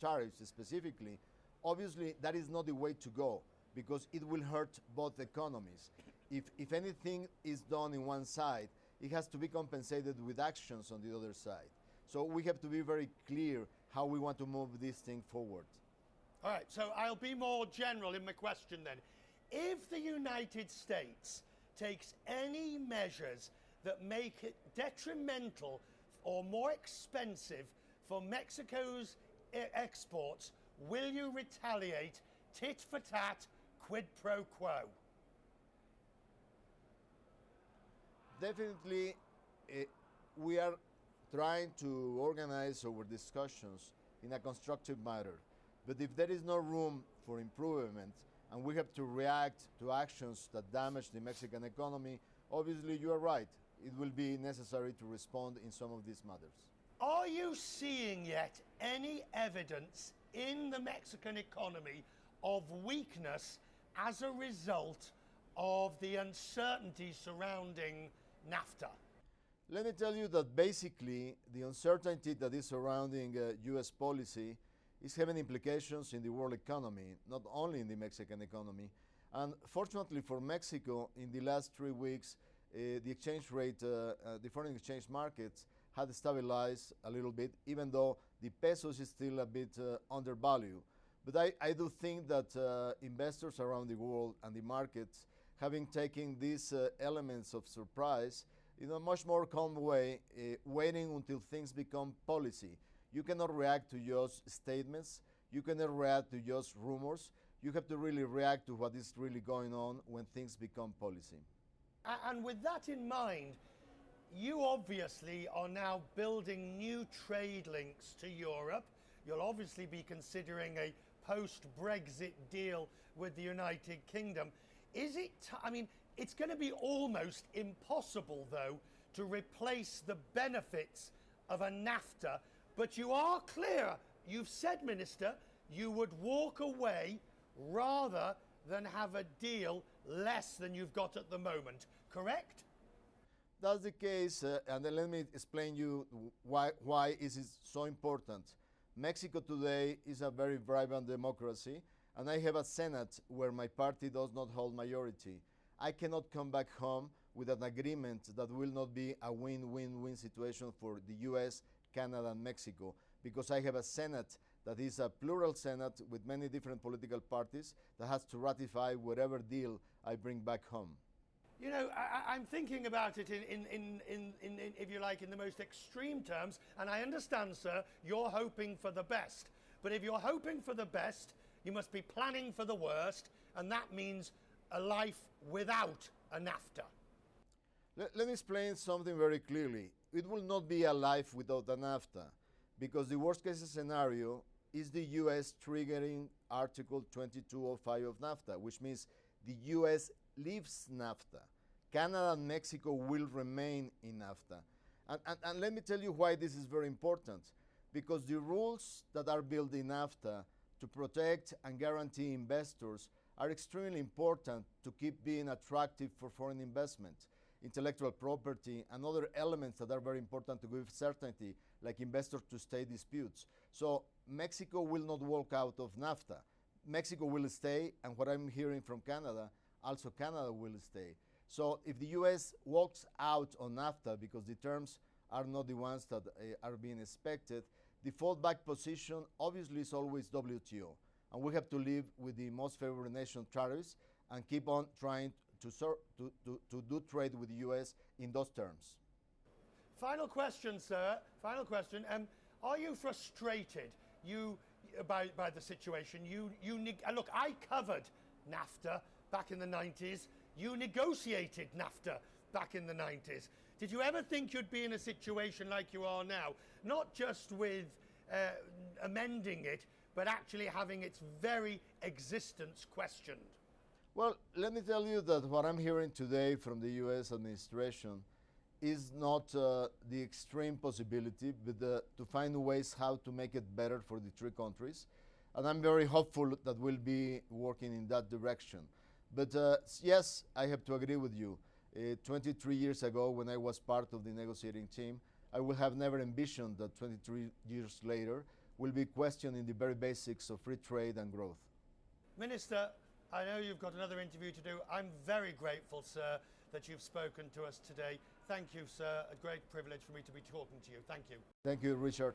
tariffs specifically, obviously that is not the way to go because it will hurt both economies. If anything is done in one side, it has to be compensated with actions on the other side. So we have to be very clear how we want to move this thing forward. All right, so I'll be more general in my question then. If the United States takes any measures that make it detrimental or more expensive for Mexico's exports, will you retaliate tit for tat, quid pro quo? Definitely, we are trying to organize our discussions in a constructive manner. But if there is no room for improvement and we have to react to actions that damage the Mexican economy, obviously you are right. It will be necessary to respond in some of these matters. Are you seeing yet any evidence in the Mexican economy of weakness as a result of the uncertainty surrounding NAFTA? Let me tell you that basically the uncertainty that is surrounding US policy is having implications in the world economy, not only in the Mexican economy. And fortunately for Mexico, in the last 3 weeks, the exchange rate, the foreign exchange markets had stabilized a little bit, even though the pesos is still a bit undervalued. But I do think that investors around the world and the markets, having taken these elements of surprise in a much more calm way, waiting until things become policy. You cannot react to just statements. You cannot react to just rumors. You have to really react to what is really going on when things become policy. And with that in mind, you obviously are now building new trade links to Europe. You'll obviously be considering a post-Brexit deal with the United Kingdom. Is it, I mean, it's going to be almost impossible, though, to replace the benefits of a NAFTA. But you are clear, you've said, Minister, you would walk away rather than have a deal less than you've got at the moment, correct? That's the case, and then let me explain you why is it so important. Mexico today is a very vibrant democracy, and I have a Senate where my party does not hold majority. I cannot come back home with an agreement that will not be a win-win-win situation for the US, Canada, and Mexico, because I have a Senate that is a plural Senate with many different political parties that has to ratify whatever deal I bring back home. You know, I'm thinking about it in, if you like, in the most extreme terms, and I understand, sir, you're hoping for the best. But if you're hoping for the best, you must be planning for the worst, and that means a life without a NAFTA. Let me explain something very clearly. It will not be a life without a NAFTA, because the worst case scenario is the US triggering Article 2205 of NAFTA, which means the US leaves NAFTA. Canada and Mexico will remain in NAFTA. And let me tell you why this is very important. Because the rules that are built in NAFTA to protect and guarantee investors are extremely important to keep being attractive for foreign investment. Intellectual property and other elements that are very important to give certainty, like investor-to-state disputes. So Mexico will not walk out of NAFTA. Mexico will stay, and what I'm hearing from Canada, also Canada will stay. So if the US walks out on NAFTA because the terms are not the ones that are being expected, the fallback position obviously is always WTO. And we have to live with the most favored nation tariffs and keep on trying to do trade with the US in those terms. Final question, sir. Final question. Are you frustrated by the situation? Look, I covered NAFTA back in the 90s. You negotiated NAFTA back in the 90s. Did you ever think you'd be in a situation like you are now? Not just with amending it, but actually having its very existence questioned? Well, let me tell you that what I'm hearing today from the US administration is not the extreme possibility, but to find ways how to make it better for the three countries. And I'm very hopeful that we'll be working in that direction. But yes, I have to agree with you. 23 years ago, when I was part of the negotiating team, I would have never envisioned that 23 years later, will be questioning the very basics of free trade and growth. Minister, I know you've got another interview to do. I'm very grateful, sir, that you've spoken to us today. Thank you, sir. A great privilege for me to be talking to you. Thank you. Thank you, Richard.